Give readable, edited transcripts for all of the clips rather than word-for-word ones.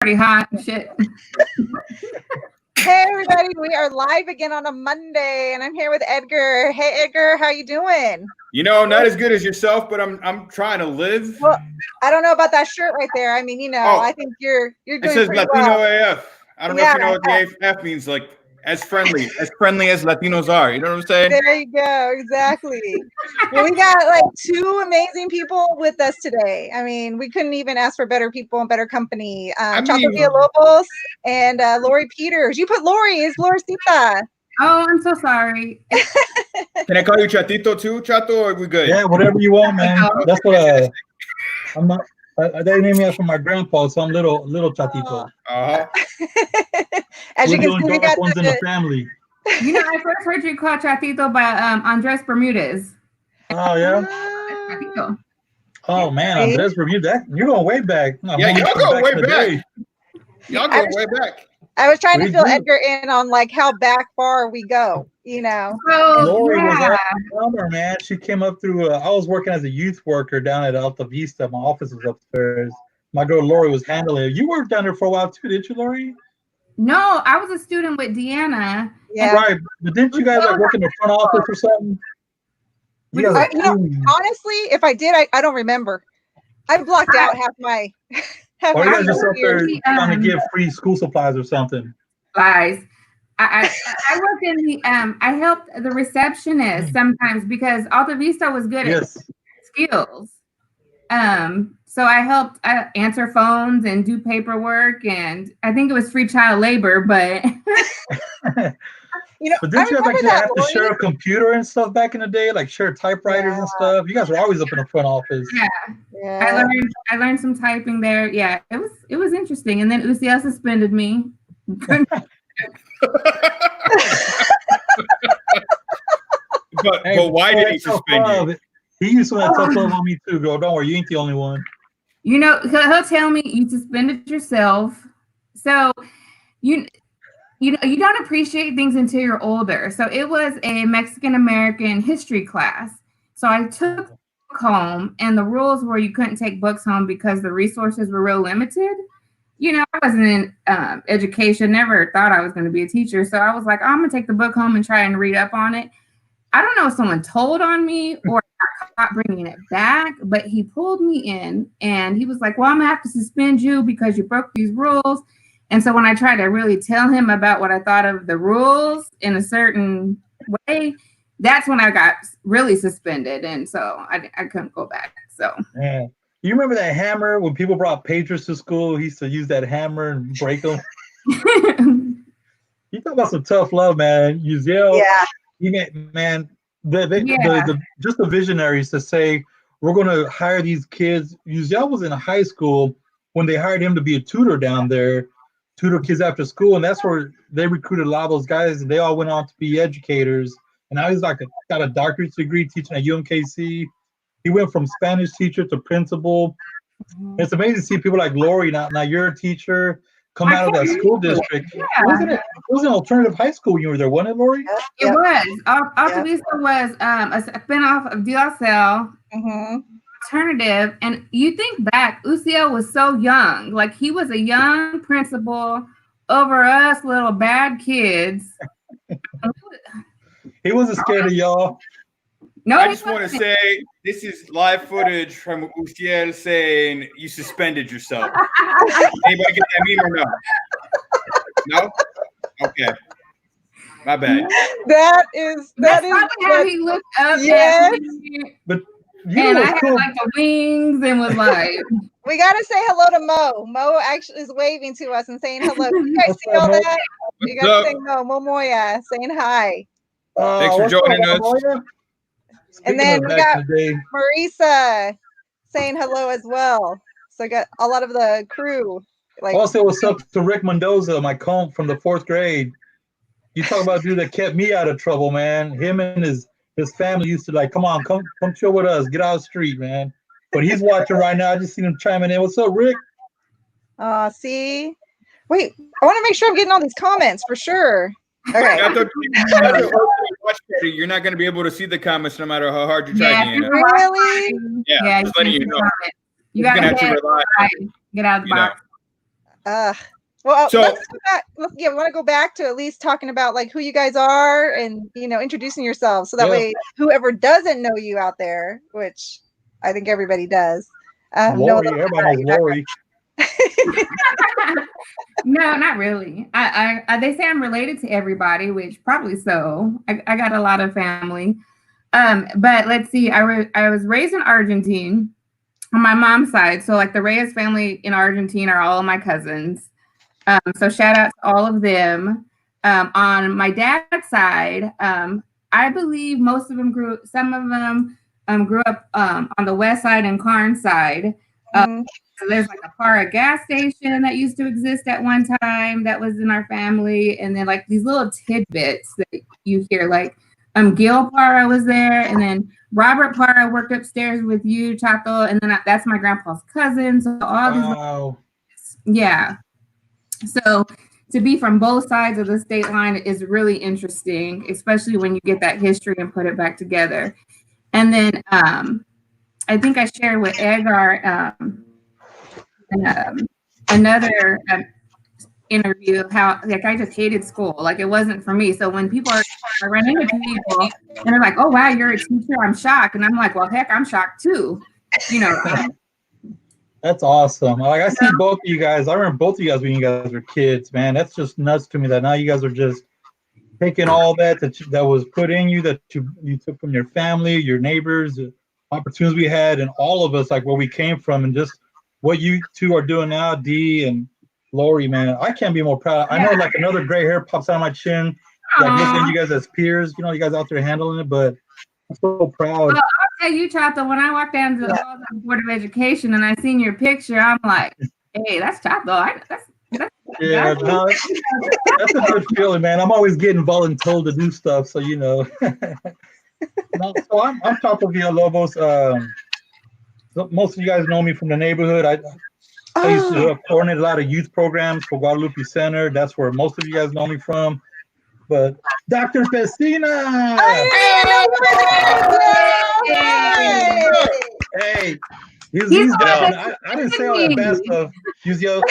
Pretty hot and shit. Hey everybody, we are live again on a Monday, and I'm here with Edgar. Hey Edgar, how you doing? You know, not as good as yourself, but I'm trying to live. Well, I don't know about that shirt right there. I mean, I think you're doing it says pretty Latino well. AF. I don't know if you know what the AF means, like as friendly as Latinos are. You know what I'm saying? There you go, exactly. Well, we got like two amazing people with us today. I mean, we couldn't even ask for better people and better company. Chato Villalobos and Lori Peters. You put Lori, it's Loricita. Oh, I'm so sorry. Can I call you Chatito too, Chato, or are we good? Yeah, whatever you want, man. That's what I'm not. They named me after my grandpa, so I'm little Chatito. As you can see, we got ones in the family. You know, I first heard you call Chatito by Andres Bermudez. Oh yeah. Chatito. Oh man, Andres Bermudez. You're going way back. Yeah, y'all go way back. Y'all go way back. I was trying to fill Edgar in on like how back far we go, you know. Lori was our summer, man. She came up through. I was working as a youth worker down at Alta Vista. My office was upstairs. My girl Lori was handling it. You worked down there for a while too, didn't you, Lori? No, I was a student with Deanna. Yeah. Right, but didn't you guys like work in the front office or something? Honestly, if I did, I don't remember. I blocked out half my. Or you guys just up there trying to give free school supplies or something? Lies. I worked in the I helped the receptionist sometimes because Alta Vista was good at skills. So I helped answer phones and do paperwork, and I think it was free child labor, but but didn't you guys have to share a computer and stuff back in the day, like share typewriters and stuff? You guys were always up in the front office. Yeah. I learned some typing there. Yeah, it was interesting. And then Uzziel suspended me. but why did he suspend you? He used to have tough love on me too, girl. Don't worry, you ain't the only one. You know, he'll tell me you suspended yourself. So you don't appreciate things until you're older. So it was a Mexican-American history class. So I took home, and the rules were you couldn't take books home because the resources were real limited. You know, I wasn't in education, never thought I was going to be a teacher. So I was like, I'm going to take the book home and try and read up on it. I don't know if someone told on me or I caught bringing it back, but he pulled me in and he was like, well, I'm going to have to suspend you because you broke these rules. And so when I tried to really tell him about what I thought of the rules in a certain way, that's when I got really suspended. And so I couldn't go back. So yeah. You remember that hammer when people brought pagers to school? He used to use that hammer and break them. You talk about some tough love, man. Uzziel, just the visionaries to say, we're going to hire these kids. Uzziel was in high school when they hired him to be a tutor down there, tutor kids after school. And that's where they recruited a lot of those guys, and they all went on to be educators. And now he's got a doctorate degree teaching at UMKC. He went from Spanish teacher to principal. It's amazing to see people like Lori, now you're a teacher, come out of that school district. Yeah. It was an alternative high school when you were there, wasn't it, Lori? It was. Alta Vista was a spinoff of De La Salle, alternative. And you think back, Uzziel was so young. Like, he was a young principal over us little bad kids. He wasn't scared of y'all. No, I just want to say this is live footage from Uzziel saying you suspended yourself. Anybody get that meme or no? No? Okay. My bad. That is how he looked up. Yes. But and I had like the wings and was like, we gotta say hello to Mo. Mo actually is waving to us and saying hello. You guys see all that? You gotta say Mo Moya saying hi. Thanks for joining us. And then we got Marisa saying hello as well. So I got a lot of the crew. Also, what's up to Rick Mendoza, my comp from the 4th grade. You talk about a dude that kept me out of trouble, man. Him and his family used to come on, come chill with us. Get out of the street, man. But he's watching right now. I just seen him chiming in. What's up, Rick? See? Wait, I want to make sure I'm getting all these comments for sure. Okay. You're not going to be able to see the comments no matter how hard you try. Really? Yeah, just letting you know. You got to get out of the box. Well, So- let's go back. I want to go back to at least talking about like who you guys are and introducing yourselves, so that way whoever doesn't know you out there, which I think everybody does, know a Lori, little bit everybody knows about Lori. No, not really. I they say I'm related to everybody, which probably so. I got a lot of family. But let's see. I was raised in Argentine on my mom's side. So like the Reyes family in Argentina are all of my cousins. So shout out to all of them. On my dad's side, I believe most of them some of them grew up on the west side and Karn side. So there's like a Para gas station that used to exist at one time that was in our family. And then like these little tidbits that you hear, like Gil Para was there, and then Robert Para worked upstairs with you, Chato, and then that's my grandpa's cousin. So all these, yeah. So to be from both sides of the state line is really interesting, especially when you get that history and put it back together. And then I think I shared with Edgar another interview of how like I just hated school, like it wasn't for me. So when I run into people and they're like, "Oh wow, you're a teacher," I'm shocked, and I'm like, "Well, heck, I'm shocked too." That's awesome. Like I see both of you guys. I remember both of you guys when you guys were kids, man. That's just nuts to me that now you guys are just taking all that was put in you, that you took from your family, your neighbors, the opportunities we had, and all of us, like where we came from, and just what you two are doing now, Dee and Lori, man. I can't be more proud. I know like another gray hair pops out of my chin, like looking at you guys as peers, you guys out there handling it, but I'm so proud. Well, I'll tell you, Chato, when I walked down to the halls of the Board of Education and I seen your picture, I'm like, hey, that's Chato. That's no, that's a good feeling, man. I'm always getting voluntold to do stuff, so No, so I'm Chato Villalobos. So most of you guys know me from the neighborhood. I used to coordinate a lot of youth programs for Guadalupe Center. That's where most of you guys know me from. But Dr. Pecina! Hey! I didn't say all that bad stuff.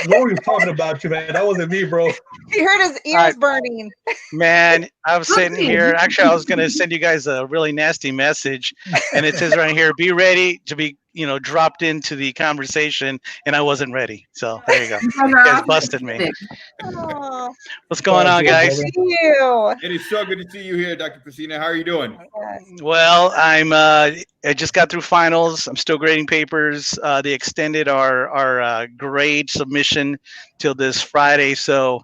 Lori was talking about you, man. That wasn't me, bro. He heard his ears burning. Man, I was sitting here. Actually, I was going to send you guys a really nasty message. And it says right here, be ready to be, dropped into the conversation. And I wasn't ready. So there you go. You guys busted me. What's going on, guys? Good to see you. It is so good to see you here, Dr. Pecina. How are you doing? Well, I just got through finals. I'm still grading papers. They extended our grade submission till this Friday. So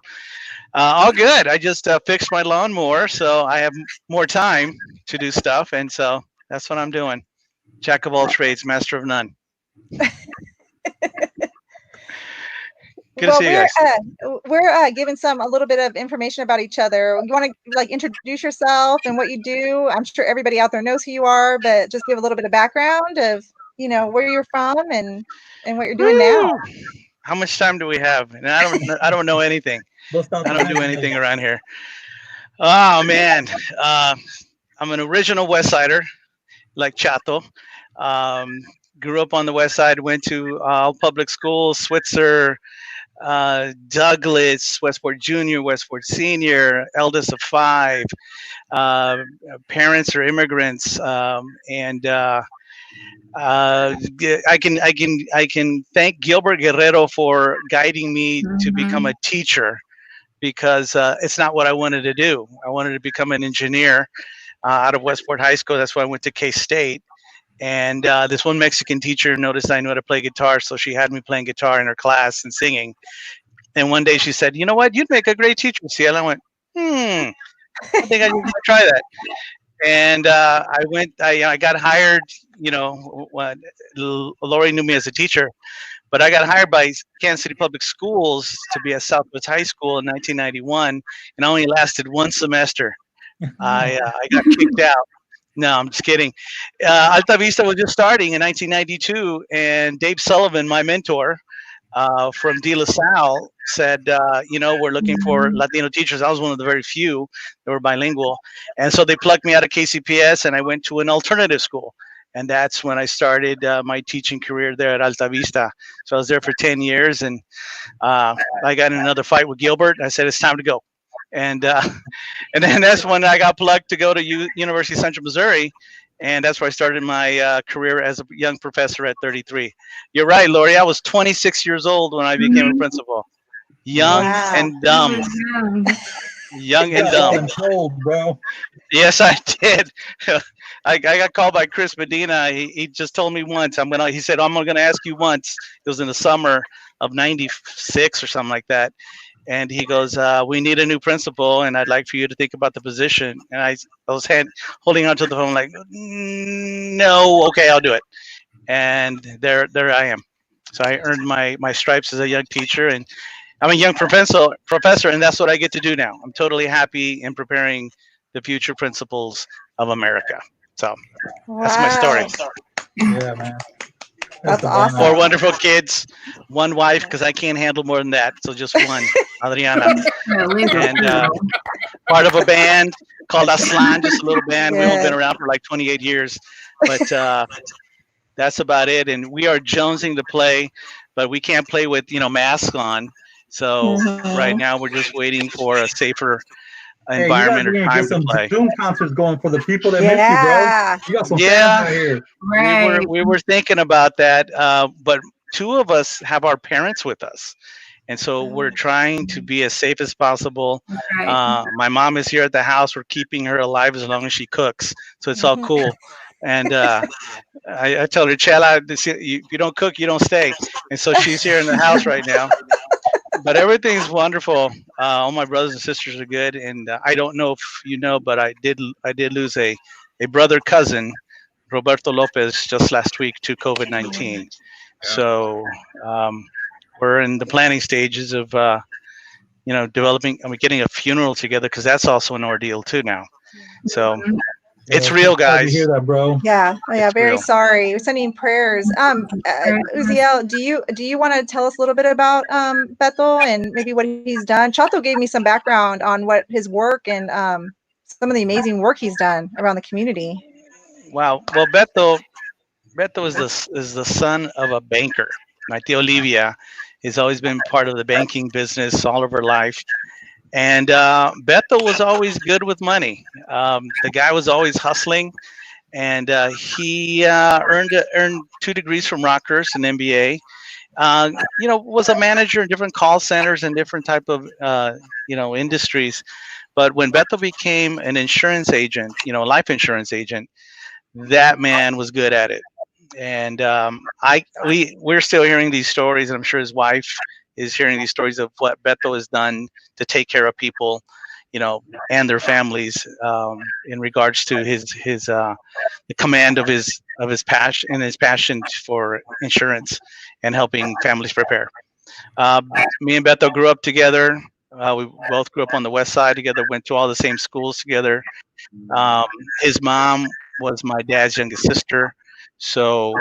all good. I just fixed my lawnmower, so I have more time to do stuff. And so that's what I'm doing. Jack of all trades, master of none. Good to see you guys. We're giving a little bit of information about each other. You want to introduce yourself and what you do? I'm sure everybody out there knows who you are, but just give a little bit of background of where you're from and what you're doing now. How much time do we have? And I don't know anything. I don't do anything around here. Oh man, I'm an original West Sider, like Chato. Grew up on the West Side. Went to all public schools: Switzer, Douglas, Westport Junior, Westport Senior, eldest of 5. Parents are immigrants, and I can thank Gilbert Guerrero for guiding me to become a teacher, because it's not what I wanted to do. I wanted to become an engineer out of Westport High School. That's why I went to K-State. And this one Mexican teacher noticed I knew how to play guitar, so she had me playing guitar in her class and singing. And one day she said, "You know what? You'd make a great teacher, Ciel." I went, I think I need to try that. And I got hired, Lori knew me as a teacher, but I got hired by Kansas City Public Schools to be at Southwoods High School in 1991, and I only lasted 1 semester. I got kicked out. No, I'm just kidding. Alta Vista was just starting in 1992, and Dave Sullivan, my mentor from De La Salle, said, we're looking for Latino teachers. I was one of the very few that were bilingual. And so they plucked me out of KCPS, and I went to an alternative school. And that's when I started my teaching career there at Alta Vista. So I was there for 10 years, and I got in another fight with Gilbert. I said, it's time to go. And and then that's when I got plugged to go to University of Central Missouri. And that's where I started my career as a young professor at 33. You're right, Lori. I was 26 years old when I became a principal. Young and dumb. Young and dumb. Old, bro. Yes, I did. I got called by Chris Medina. He just told me once. He said, I'm gonna ask you once. It was in the summer of '96 or something like that. And he goes, we need a new principal, and I'd like for you to think about the position. And I was holding onto the phone like, no, okay, I'll do it. And there I am. So I earned my stripes as a young teacher, and I'm a young professor, and that's what I get to do now. I'm totally happy in preparing the future principals of America. So that's my story. Yeah, man. That's awesome. 4 wonderful kids, 1 wife, because I can't handle more than that. So just 1, Adriana. And part of a band called Aslan, just a little band. We've only been around for like 28 years. But that's about it. And we are jonesing to play, but we can't play with, masks on. So right now we're just waiting for a safer environment or time to play. Zoom concerts going for the people that miss you, bro. You got some fans out here. Right. We were thinking about that, but 2 of us have our parents with us, and so we're trying to be as safe as possible. Right. My mom is here at the house. We're keeping her alive as long as she cooks, so it's all cool. And I told her, Chela, if you don't cook, you don't stay. And so she's here in the house right now. But everything's wonderful. All my brothers and sisters are good, and I don't know if you know, but I did lose a brother cousin, Roberto Lopez, just last week to COVID-19. So we're in the planning stages of developing. Getting a funeral together, because that's also an ordeal too now. So it's real, guys. You hear that, bro? Yeah. Very real. sorry. We're sending prayers. Uzziel, do you want to tell us a little bit about Beto and maybe what he's done? Chato gave me some background on what his work and some of the amazing work he's done around the community. Wow. Well, Beto is the son of a banker. My tia Olivia has always been part of the banking business all of her life. And Beto was always good with money. The guy was always hustling, and he earned 2 degrees from Rutgers, an MBA. Was a manager in different call centers and different type of industries. But when Beto became an insurance agent, life insurance agent, that man was good at it. And we're still hearing these stories, and I'm sure his wife is hearing these stories of what Beto has done to take care of people, and their families, in regards to the command of his passion and his passion for insurance and helping families prepare. Me and Beto grew up together. We both grew up on the west side together, went to all the same schools together. His mom was my dad's youngest sister. So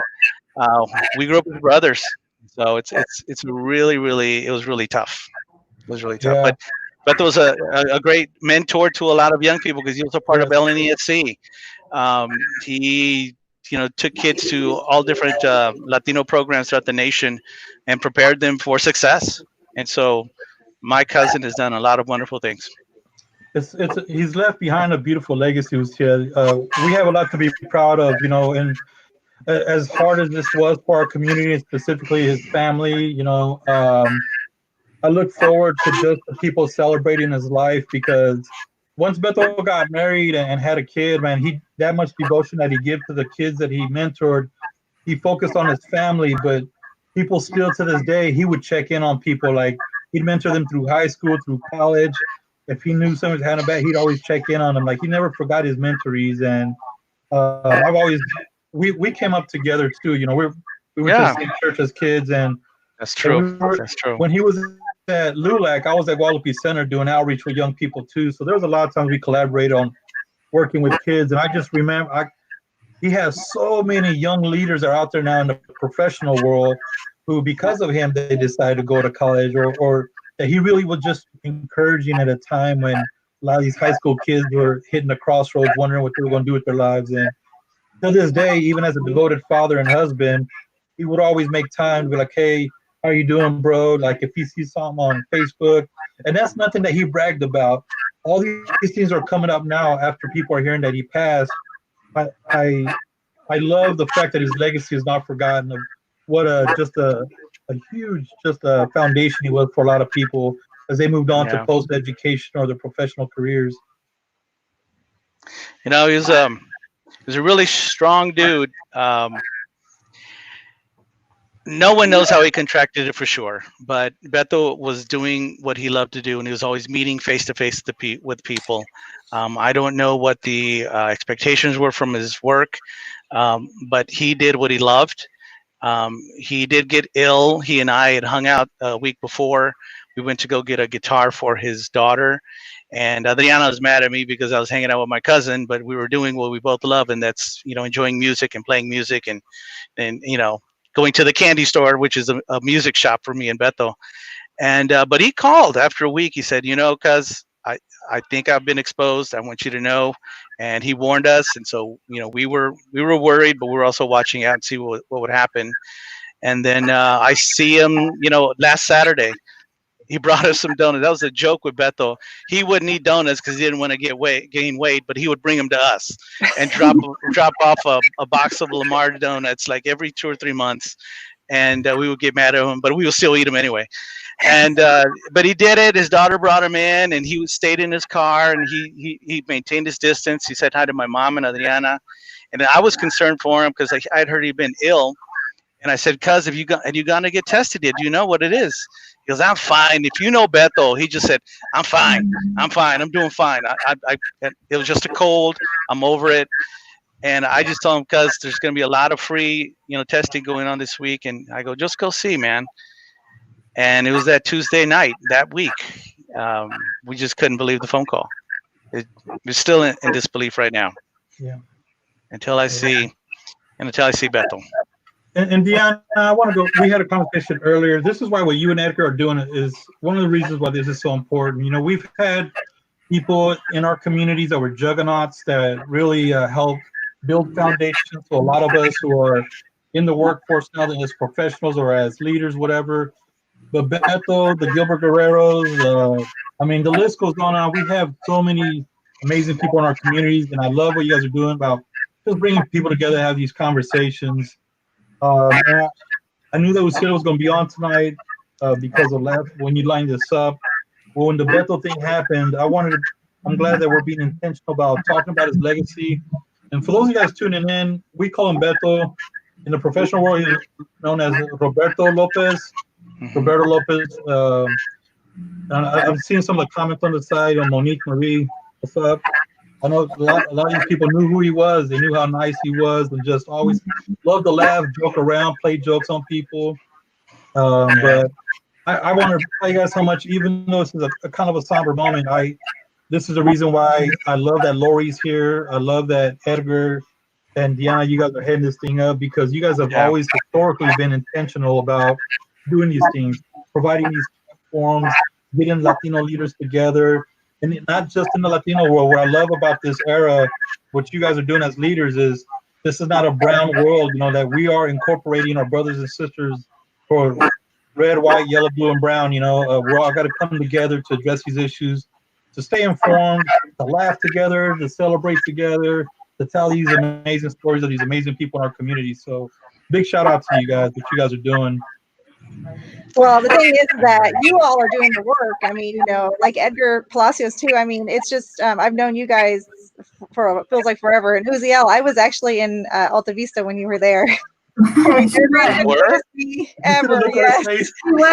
we grew up with brothers. So it's really, it was really tough. It was really tough. Yeah. But there was a great mentor to a lot of young people, because he was a part of LNESC. He took kids to all different Latino programs throughout the nation and prepared them for success. And so my cousin has done a lot of wonderful things. He's left behind a beautiful legacy. We have a lot to be proud of, and as hard as this was for our community, and specifically his family, I look forward to just the people celebrating his life, because once Beto got married and had a kid, man, that much devotion that he gave to the kids that he mentored, he focused on his family, but people still to this day, he would check in on people. Like, he'd mentor them through high school, through college. If he knew someone was having a bad, he'd always check in on them. Like, he never forgot his mentorees. And we came up together too. We went to the same church as kids, and that's true. That's true. When he was at LULAC, I was at Guadalupe Center doing outreach with young people too. So there was a lot of times we collaborated on working with kids. And I just remember he has so many young leaders that are out there now in the professional world who, because of him, they decided to go to college, or that he really was just encouraging at a time when a lot of these high school kids were hitting the crossroads, wondering what they were going to do with their lives. And to this day, even as a devoted father and husband, he would always make time to be like, "Hey, how you doing, bro?" Like if he sees something on Facebook, and that's nothing that he bragged about. All these things are coming up now after people are hearing that he passed. I I, I love the fact that his legacy is not forgotten. Of what a huge just a foundation he was for a lot of people as they moved on to Yeah. post education or their professional careers. You know, he was a really strong dude. No one knows how he contracted it for sure, but Beto was doing what he loved to do, and he was always meeting face to face with people. I don't know what the expectations were from his work, but he did what he loved. He did get ill. He and I had hung out a week before. We went to go get a guitar for his daughter, and Adriana was mad at me because I was hanging out with my cousin, but we were doing what we both love, and that's enjoying music and playing music and going to the candy store, which is a music shop for me and Beto. And but he called after a week. He said, cuz I think I've been exposed. I want you to know. And he warned us. And so, we were worried, but we were also watching out and see what would happen. And then I see him, last Saturday. He brought us some donuts. That was a joke with Beto. He wouldn't eat donuts because he didn't want to gain weight, but he would bring them to us and drop off a box of Lamar donuts like every 2 or 3 months, and we would get mad at him, but we would still eat them anyway. And but he did it. His daughter brought him in, and he stayed in his car, and he maintained his distance. He said hi to my mom and Adriana, and I was concerned for him because I'd heard he'd been ill. And I said, "Cuz, have you gone to get tested yet? Do you know what it is?" He goes, "I'm fine." If you know Beto, he just said, "I'm fine. I'm fine. I'm doing fine. It was just a cold. I'm over it." And I just told him, "Cuz, there's going to be a lot of free, testing going on this week." And I go, "Just go see, man." And it was that Tuesday night that week. We just couldn't believe the phone call. We're still in disbelief right now. Yeah. Until I see Beto. And Deanna, I want to go. We had a conversation earlier. This is why what you and Edgar are doing is one of the reasons why this is so important. We've had people in our communities that were juggernauts that really helped build foundations. So a lot of us who are in the workforce now, as professionals or as leaders, whatever. But Beto, the Gilbert Guerreros, the list goes on and on. We have so many amazing people in our communities, and I love what you guys are doing about just bringing people together to have these conversations. And I knew that Uzziel was going to be on tonight because of when you lined this up. Well, when the Beto thing happened, I'm glad that we're being intentional about talking about his legacy. And for those of you guys tuning in, we call him Beto. In the professional world, he's known as Roberto Lopez. Roberto Lopez. And I've seen some of the comments on the side on Monique Marie. What's up? I know a lot of these people knew who he was. They knew how nice he was, and just always loved to laugh, joke around, play jokes on people. But I want to tell you guys how much, even though this is a kind of a somber moment, this is the reason why I love that Lori's here. I love that Edgar and Deanna, you guys are heading this thing up because you guys have always historically been intentional about doing these things, providing these forums, getting Latino leaders together. And not just in the Latino world. What I love about this era, what you guys are doing as leaders is this is not a brown world, that we are incorporating our brothers and sisters for red, white, yellow, blue, and brown. We're all got to come together to address these issues, to stay informed, to laugh together, to celebrate together, to tell these amazing stories of these amazing people in our community. So big shout out to you guys, what you guys are doing. Well, the thing is that you all are doing the work. Like Edgar Palacios too. It's just I've known you guys for feels like forever. And Uzziel, I was actually in Alta Vista when you were there. Ever, yes. She was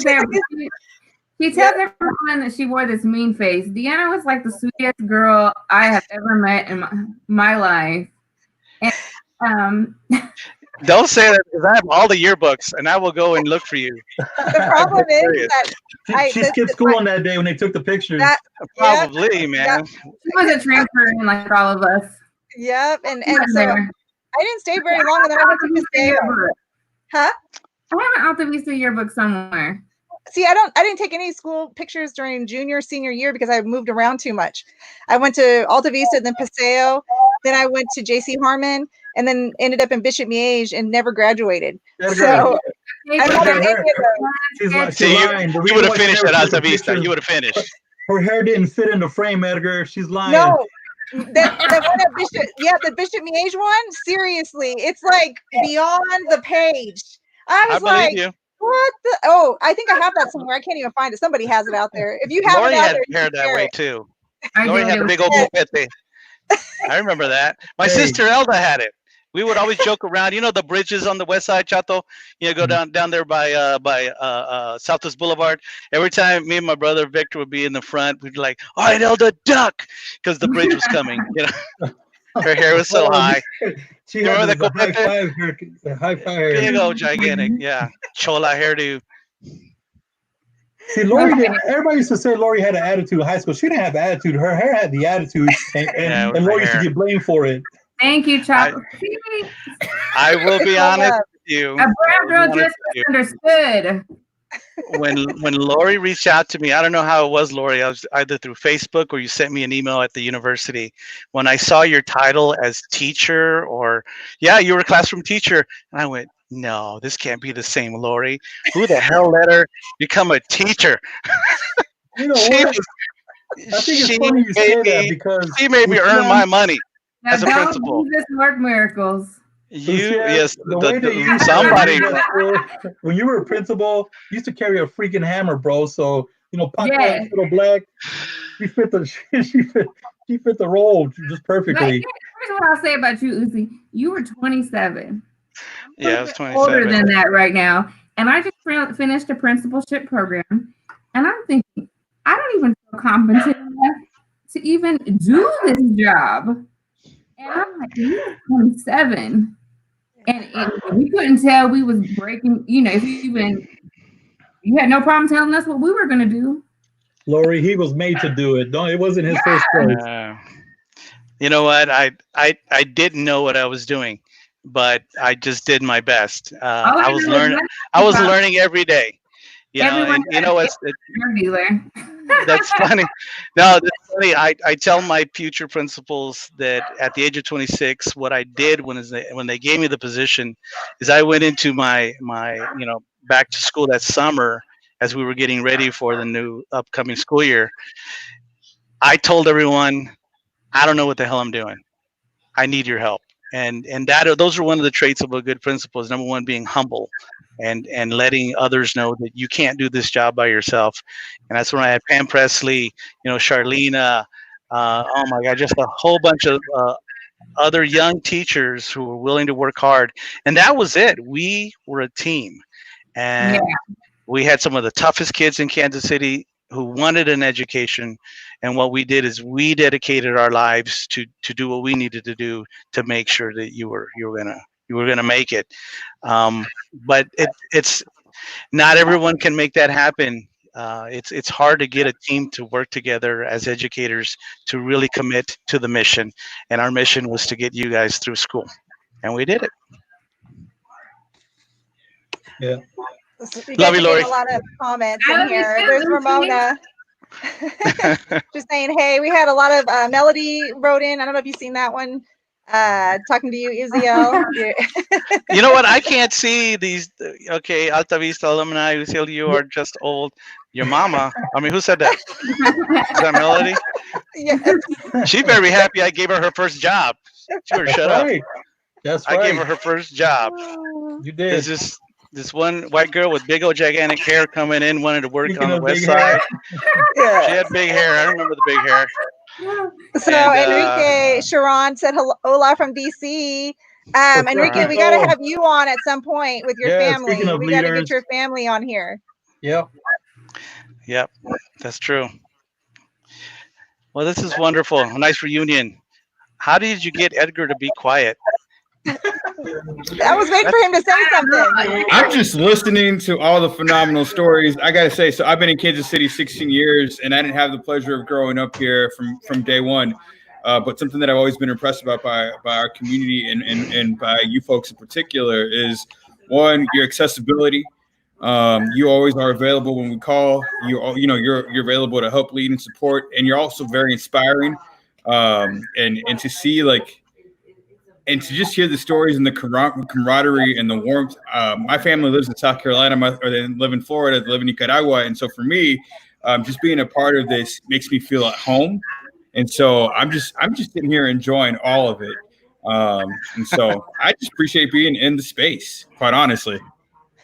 there. She tells everyone that she wore this mean face. Deanna was like the sweetest girl I have ever met in my life. And don't say that because I have all the yearbooks and I will go and look for you. The problem is that she skipped school on that day when they took the pictures. Probably, man. She wasn't transferring like all of us. Yep, and so I didn't stay very long, and then I went to stay. Huh? I have an Alta Vista yearbook somewhere. see, I didn't take any school pictures during junior, senior year because I moved around too much. I went to Alta Vista, then Paseo, then I went to JC Harmon, and then ended up in Bishop Miege and never graduated. So I don't have any of those. You would have finished at Alta Vista. You would have finished. Her hair didn't fit in the frame, Edgar. She's lying. No, that one at Bishop, the Bishop Miege one. Seriously, it's like beyond the page. I was like, what the? Oh, I think I have that somewhere. I can't even find it. Somebody has it out there. If you have Lori it out had there, hair that way too. I Lori had the big old copete. I remember that. My sister Elda had it. We would always joke around. You know the bridges on the west side, Chato? You know, go down there by Southwest Boulevard. Every time me and my brother Victor would be in the front, we'd be like, all right, Elda, duck, because the bridge was coming. You know, her hair was so high. She had the high five. Big old gigantic, yeah, chola hairdo. See, Lori didn't. Everybody used to say Lori had an attitude in high school. She didn't have attitude. Her hair had the attitude, and Lori used to get blamed for it. Thank you, Chato. I will be honest with you. A brown girl just misunderstood. When Lori reached out to me, I don't know how it was, Lori. I was either through Facebook or you sent me an email at the university. When I saw your title as teacher, or you were a classroom teacher, and I went, no, this can't be the same Lori. Who the hell let her become a teacher? You know what? I think it's funny you say that because she made me earn my money as a principal. Jesus work miracles. Somebody. When you were a principal, you used to carry a freaking hammer, bro. So little black. She fit the role just perfectly. Here's what I'll say about you, Uzi. You were 27. Yeah, I was 27. Older than that right now, and I just finished a principalship program, and I'm thinking I don't even feel competent enough to even do this job. And I'm like, you're 27. And we couldn't tell we was breaking, if you had no problem telling us what we were going to do. Lori, he was made to do it. It wasn't his first choice. You know what? I didn't know what I was doing, but I just did my best. I was learning every day. That's funny. No, that's funny. I tell my future principals that at the age of 26, what I did when they gave me the position is I went into my back to school that summer as we were getting ready for the new upcoming school year. I told everyone, I don't know what the hell I'm doing. I need your help. And those are one of the traits of a good principal is number one, being humble. And letting others know that you can't do this job by yourself. And that's when I had Pam Presley, Charlena, oh my God, just a whole bunch of other young teachers who were willing to work hard. And that was it. We were a team. And we had some of the toughest kids in Kansas City who wanted an education. And what we did is we dedicated our lives to do what we needed to do to make sure that you were gonna make it. But it's not everyone can make that happen. It's hard to get a team to work together as educators to really commit to the mission. And our mission was to get you guys through school, and we did it. Yeah. Love you, Lori. A lot of comments in here. There's Ramona. Just saying, hey, we had a lot of Melody wrote in. I don't know if you've seen that one. Talking to you, Uzziel. You know what? I can't see these. Okay, Alta Vista alumni. Uzziel, you are just old. Your mama. I mean, who said that? Is that Melody? Yes. She's very happy I gave her her first job. She better shut up. That's right. I gave her first job. You did. There's this one white girl with big old gigantic hair coming in, wanted to work on the west side. She had big hair. I remember the big hair. So Enrique Sharon said hola from DC. Enrique, we gotta have you on at some point with your family. We gotta get your family on here. Yep, that's true. Well, this is wonderful. A nice reunion. How did you get Edgar to be quiet? I was waiting for him to say something. I'm just listening to all the phenomenal stories. I gotta say, so I've been in Kansas City 16 years, and I didn't have the pleasure of growing up here from day one. But something that I've always been impressed about by our community and by you folks in particular is, one, your accessibility. You always are available when we call. You're available to help lead and support, and you're also very inspiring. And to see and to just hear the stories and the camaraderie and the warmth. My family lives in South Carolina, or they live in Florida, they live in Nicaragua, and so for me, just being a part of this makes me feel at home. And so I'm just sitting here enjoying all of it. And so I just appreciate being in the space, quite honestly.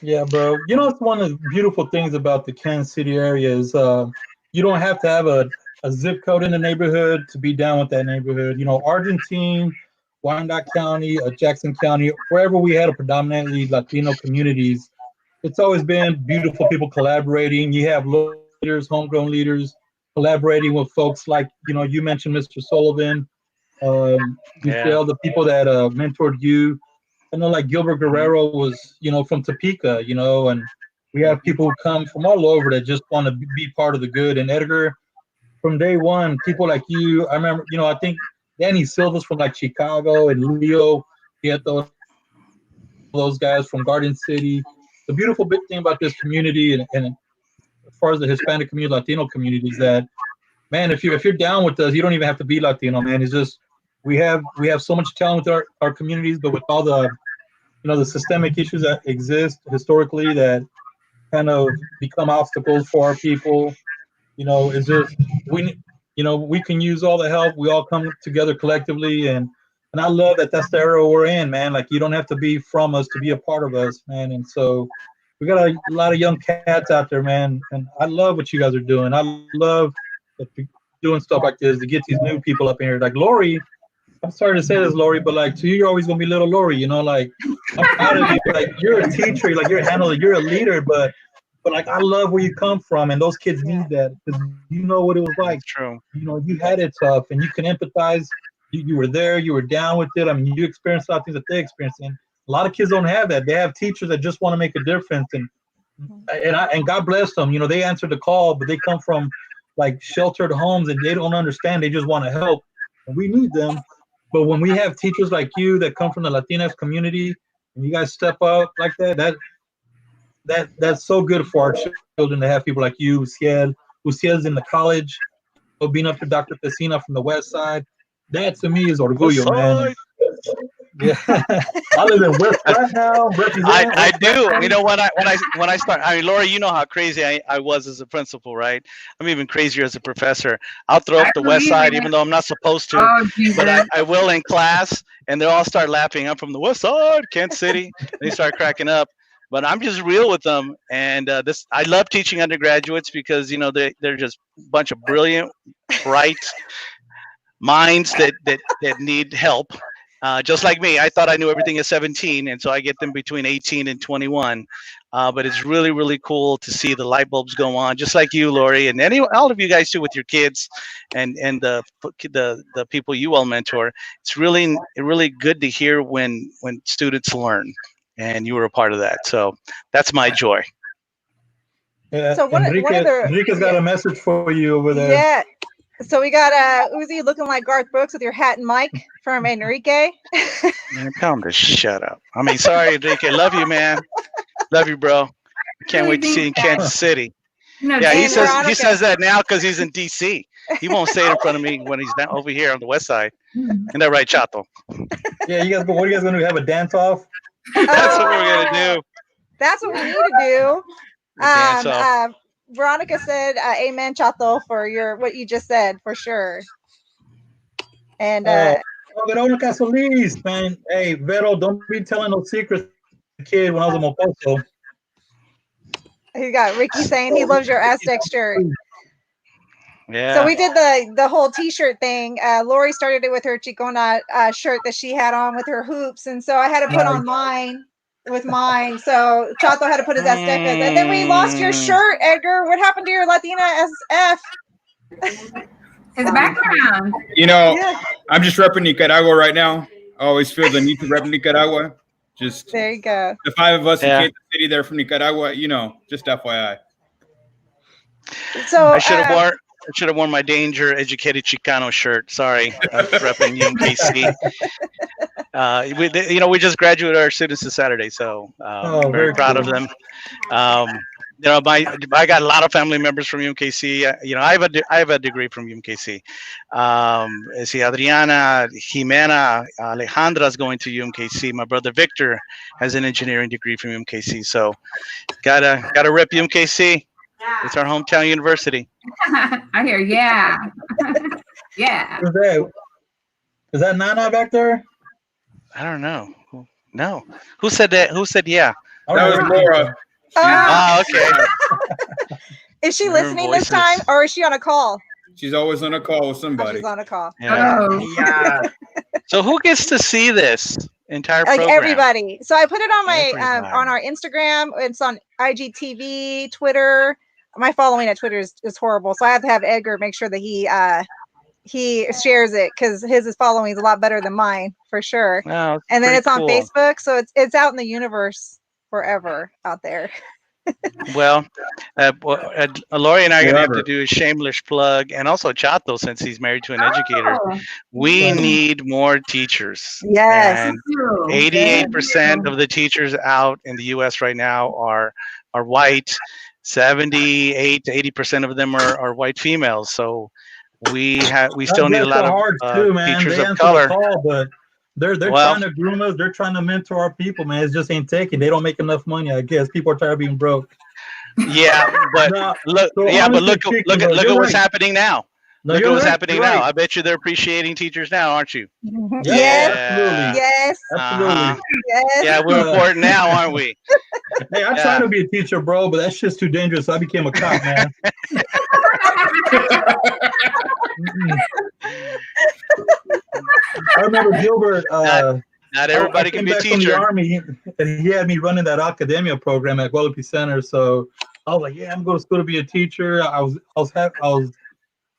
Yeah, bro. It's one of the beautiful things about the Kansas City area is you don't have to have a zip code in the neighborhood to be down with that neighborhood. Argentine, Wyandotte County, Jackson County, wherever we had a predominantly Latino communities, it's always been beautiful people collaborating. You have leaders, homegrown leaders, collaborating with folks like, you mentioned Mr. Sullivan, Michelle, the people that mentored you. I know like Gilbert Guerrero was, from Topeka, and we have people who come from all over that just want to be part of the good. And Edgar, from day one, people like you, I remember, I think Danny Silva's from like Chicago, and Leo, those guys from Garden City. The beautiful big thing about this community and as far as the Hispanic community, Latino community, is that, man, if you're down with us, you don't even have to be Latino, man. It's just we have so much talent with our communities, but with all the the systemic issues that exist historically that kind of become obstacles for our people, it's just we can use all the help. We all come together collectively, and I love that that's the era we're in, man. Like, you don't have to be from us to be a part of us, man. And so we got a lot of young cats out there, man, and I love what you guys are doing. I love that you're doing stuff like this to get these new people up in here. Like Lori, I'm sorry to say this, Lori, but like, to you, you're always gonna be little Lori. Like, I'm proud of you. Like, you're a teacher, like you're a handler, you're a leader, but like, I love where you come from, and those kids need that, because you know what it was like. True. You had it tough, and you can empathize. You were there, you were down with it. I mean, you experienced a lot of things that they experienced, and a lot of kids don't have that. They have teachers that just want to make a difference, and God bless them. They answered the call, but they come from like sheltered homes, and they don't understand. They just want to help, and we need them. But when we have teachers like you that come from the Latinx community, and you guys step up like that's so good for our children to have people like you, Uzziel's in the college, being up to Dr. Pecina from the West Side. That to me is orgullo, man. Yeah, I live in West right now. I do. When I start, I mean, Laura, you know how crazy I was as a principal, right? I'm even crazier as a professor. I'll throw up the West Side, even though I'm not supposed to, but I will in class, and they'll all start laughing. I'm from the West Side, Kansas City. They start cracking up. But I'm just real with them, and I love teaching undergraduates because they're just a bunch of brilliant, bright minds that need help. Just like me, I thought I knew everything at 17, and so I get them between 18 and 21. But it's really, really cool to see the light bulbs go on, just like you, Lori, and all of you guys too with your kids, and the people you all mentor. It's really good to hear when students learn, and you were a part of that. So that's my joy. Yeah, so Enrique's got a message for you over there. Yeah. So we got Uzi looking like Garth Brooks with your hat and mic from Enrique. Man, tell him to shut up. I mean, sorry, Enrique. Love you, man. Love you, bro. Can't wait to see you in Kansas City. Yeah, he says that now because he's in DC. He won't say it in front of me when he's down over here on the West Side. Isn't that right, Chato? Yeah, what are you guys gonna do? Have a dance off? That's what we're gonna do. That's what we need to do. Veronica said, "Amen, Chato, for what you just said, for sure." And Veronica Solis, man. Hey, Vero, don't be telling no secrets to the kid when I was a Mocoso. He got Ricky saying he loves your Aztec shirt. Yeah. So we did the whole T-shirt thing. Lori started it with her Chicana shirt that she had on with her hoops, and so I had to put on mine. With mine, so Chato had to put his Aztecas, and then we lost your shirt, Edgar. What happened to your Latina SF? His background. I'm just repping Nicaragua right now. I always feel the need to rep Nicaragua. Just there you go. The 5 of us in Kansas City, they're from Nicaragua. Just FYI. So I should have worn my Danger Educated Chicano shirt. Sorry, repping you in KC. We just graduated our students this Saturday, so very proud of them. I got a lot of family members from UMKC. I have a degree from UMKC. Adriana, Jimena, Alejandra's going to UMKC. My brother Victor has an engineering degree from UMKC. So gotta rep UMKC. It's our hometown university. I hear, yeah. Yeah. Is that Nana back there? I don't know. No. Who said that? Who said yeah? That was Laura. Oh, okay. Is she listening this time, or is she on a call? She's always on a call with somebody. She's on a call. Yeah. Oh. Yeah. So who gets to see this entire Like program? everybody. So I put it on my Everybody. on our Instagram. It's on IGTV, Twitter. My following at Twitter is horrible, so I have to have Edgar make sure that he shares it, because his following is a lot better than mine for sure. Oh, And then it's on cool. Facebook, so it's out in the universe forever out there. Well, Lori and I are going to have to do a shameless plug, and also Chato, since he's married to an educator. Oh, We need more teachers. Yes. And you. 88% of the teachers out in the U.S. right now are white. 78 to 80% of them are white females. So we still need a lot of teachers of color. But they're trying to groom us. They're trying to mentor our people, man. It just ain't taking. They don't make enough money, I guess. People are tired of being broke. Yeah, but look at what's happening now. Look at what's happening now. I bet you they're appreciating teachers now, aren't you? Yes. Absolutely. Yes. Absolutely. Yes. Yeah, we're important now, aren't we? Hey, I tried to be a teacher, bro, but that's just too dangerous. So I became a cop, man. I remember Gilbert. Not everybody can be a back from the teacher. Army, and he had me running that academia program at Guadalupe Center. So I was like, "Yeah, I'm going to school to be a teacher." I was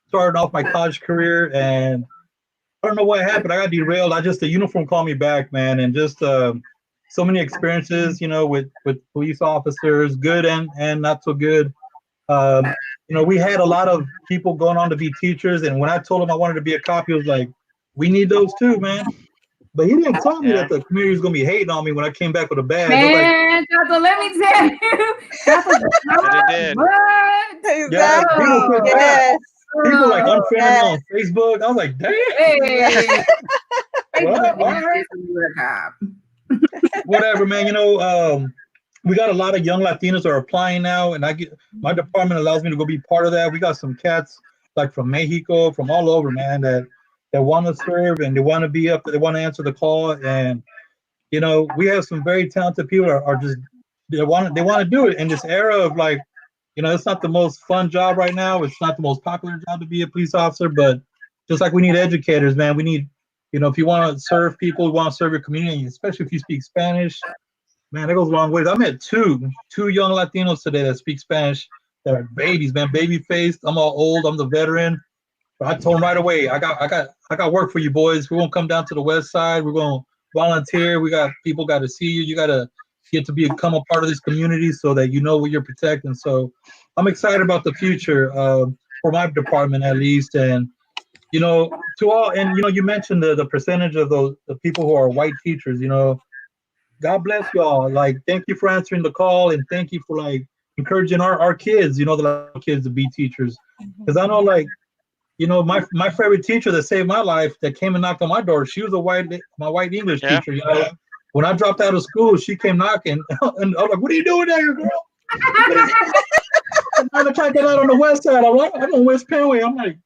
starting off my college career, and I don't know what happened. I got derailed. The uniform called me back, man, and just so many experiences, with police officers, good and not so good. We had a lot of people going on to be teachers, and when I told him I wanted to be a cop, he was like, "We need those too, man." But he didn't tell me that the community was gonna be hating on me when I came back with a badge. Man, Chato, let me tell you. It did. What? Exactly. People Yes. People like unfriended me on Facebook. I was like, "Damn." Hey. Well, all right. Whatever, man. We got a lot of young Latinos that are applying now, and my department allows me to go be part of that. We got some cats like from Mexico, from all over, man, that want to serve and they want to be up, they want to answer the call, and we have some very talented people are just they want to do it in this era of like, it's not the most fun job right now. It's not the most popular job to be a police officer, but just like we need educators, man, we need, if you want to serve people, you want to serve your community, especially if you speak Spanish. Man, that goes a long ways. I met two young Latinos today that speak Spanish that are babies, man, baby faced. I'm all old. I'm the veteran. But I told them right away, I got work for you boys. We're gonna come down to the west side. We're gonna volunteer. People got to see you. You got to get to become a part of this community so that you know what you're protecting. So I'm excited about the future for my department at least. And to all, and you mentioned the percentage of the people who are white teachers. God bless y'all. Like, thank you for answering the call, and thank you for like encouraging our kids, the Latino kids to be teachers. Because I know, like, my favorite teacher that saved my life, that came and knocked on my door, she was my white English teacher. When I dropped out of school, she came knocking, and I was like, "What are you doing there, girl?" I'm trying to get out on the west side. I'm on West Penway. I'm like,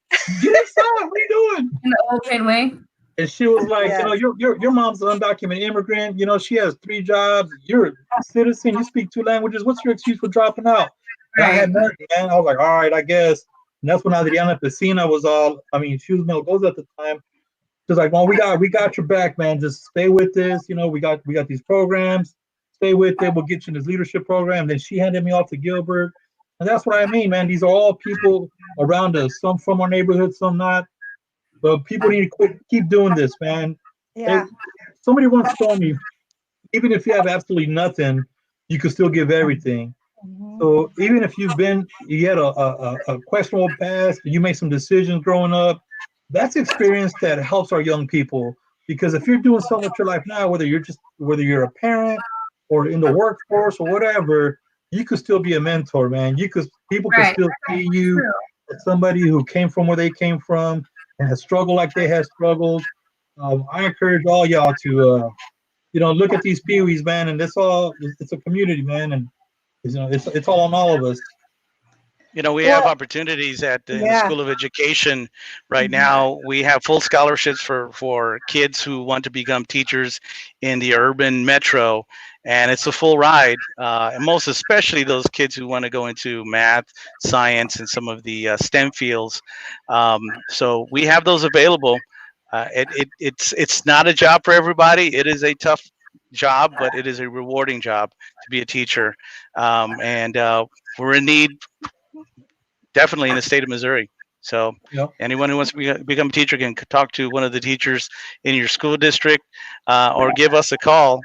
"Get inside! What are you doing?" In the old Penway. And she was like, your mom's an undocumented immigrant. She has 3 jobs. You're a citizen. You speak 2 languages. What's your excuse for dropping out? And I had nothing, man. I was like, all right, I guess. And that's when Adriana Pecina was she was Melgoza at the time. She was like, well, we got your back, man. Just stay with this. We got these programs. Stay with it. We'll get you in this leadership program. Then she handed me off to Gilbert. And that's what I mean, man. These are all people around us. Some from our neighborhood, some not. But people need to keep doing this, man. Yeah. Somebody once told me, even if you have absolutely nothing, you can still give everything. So even if you had a questionable past, you made some decisions growing up, that's experience that helps our young people. Because if you're doing something with your life now, whether you're a parent or in the workforce or whatever, you could still be a mentor, man. People could still see you as somebody who came from where they came from and has struggled like they had struggled. I encourage all y'all to look at these peewees, man, and it's a community, man, and it's all on all of us. We have opportunities in the School of Education right now. We have full scholarships for kids who want to become teachers in the urban metro, and it's a full ride. And most especially those kids who want to go into math, science, and some of the STEM fields. So we have those available. It's not a job for everybody. It is a tough job, but it is a rewarding job to be a teacher. And we're in need definitely in the state of Missouri. So anyone who wants to become a teacher can talk to one of the teachers in your school district or give us a call.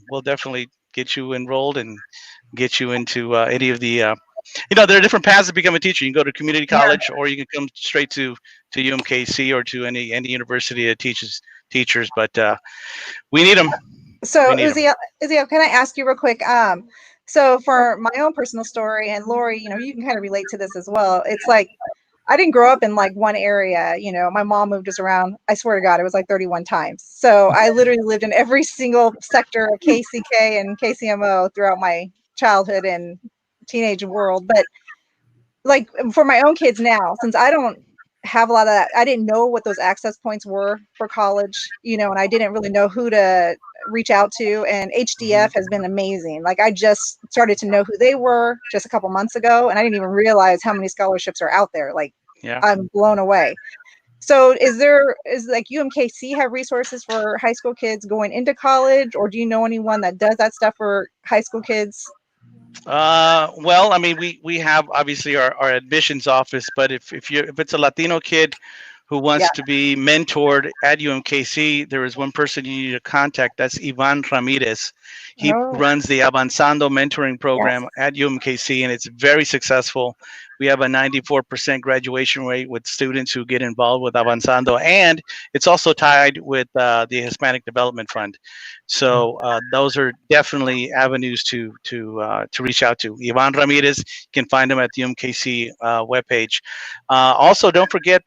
We'll definitely get you enrolled and get you into any of the, there are different paths to become a teacher. You can go to community college or you can come straight to UMKC or to any university that teaches teachers, but we need them. So Uzziel, can I ask you real quick? So for my own personal story, and Lori, you can kind of relate to this as well. It's like, I didn't grow up in like one area, my mom moved us around. I swear to God, it was like 31 times. So I literally lived in every single sector of KCK and KCMO throughout my childhood and teenage world. But like for my own kids now, since I don't have a lot of that, I didn't know what those access points were for college, and I didn't really know who to reach out to, and HDF has been amazing. Like I just started to know who they were just a couple months ago, and I didn't even realize how many scholarships are out there. Like I'm blown away. So is like UMKC have resources for high school kids going into college, or do you know anyone that does that stuff for high school kids? Well, I mean, we have obviously our admissions office, but if it's a Latino kid who wants to be mentored at UMKC, there is one person you need to contact. That's Ivan Ramirez. He runs the Avanzando mentoring program at UMKC, and it's very successful. We have a 94% graduation rate with students who get involved with Avanzando, and it's also tied with the Hispanic Development Fund. So those are definitely avenues to reach out to. Ivan Ramirez, you can find him at the UMKC webpage. Also, don't forget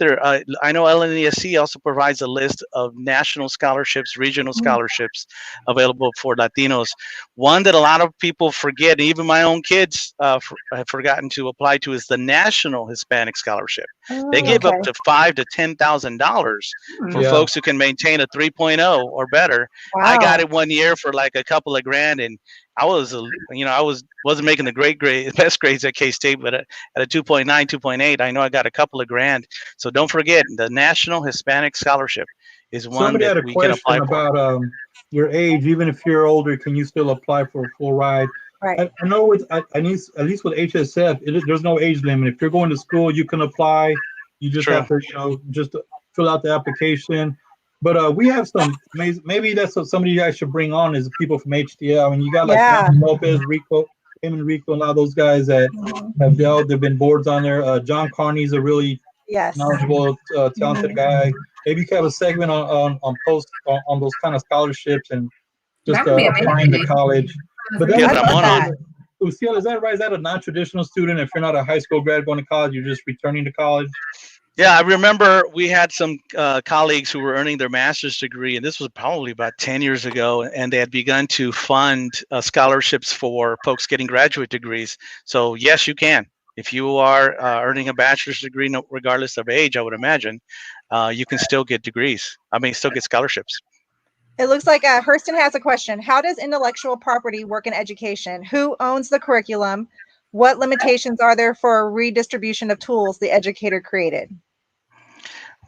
I know LNESC also provides a list of national scholarships, regional scholarships available for Latinos. One that a lot of people forget, and even my own kids have forgotten to apply to, is the National Hispanic Scholarship. They give up to $5,000 to $10,000 for folks who can maintain a 3.0 or better. Wow. I got it one year for like a couple of grand, and I wasn't making the best grades at K-State, but at a 2.9, 2.8, I know I got a couple of grand. So don't forget, the National Hispanic Scholarship is one that we can apply for. Somebody had a question about your age. Even if you're older, can you still apply for a full ride? Right. I know at least with HSF, there's no age limit. If you're going to school, you can apply. You just have to, just fill out the application. But we have some amazing, maybe that's what somebody you guys should bring on is people from HDL. I mean, you got like Lopez, Rico, and a lot of those guys that have dealt. There've been boards on there. John Carney's a really knowledgeable, talented guy. Maybe you can have a segment on post on those kind of scholarships and just applying to college. But Uzziel, is that right? Is that a non-traditional student? If you're not a high school grad going to college, you're just returning to college? Yeah, I remember we had some colleagues who were earning their master's degree, and this was probably about 10 years ago, and they had begun to fund scholarships for folks getting graduate degrees. So yes, you can. If you are earning a bachelor's degree, regardless of age, I would imagine, you can still get degrees. Still get scholarships. It looks like Hurston has a question. How does intellectual property work in education? Who owns the curriculum? What limitations are there for redistribution of tools the educator created?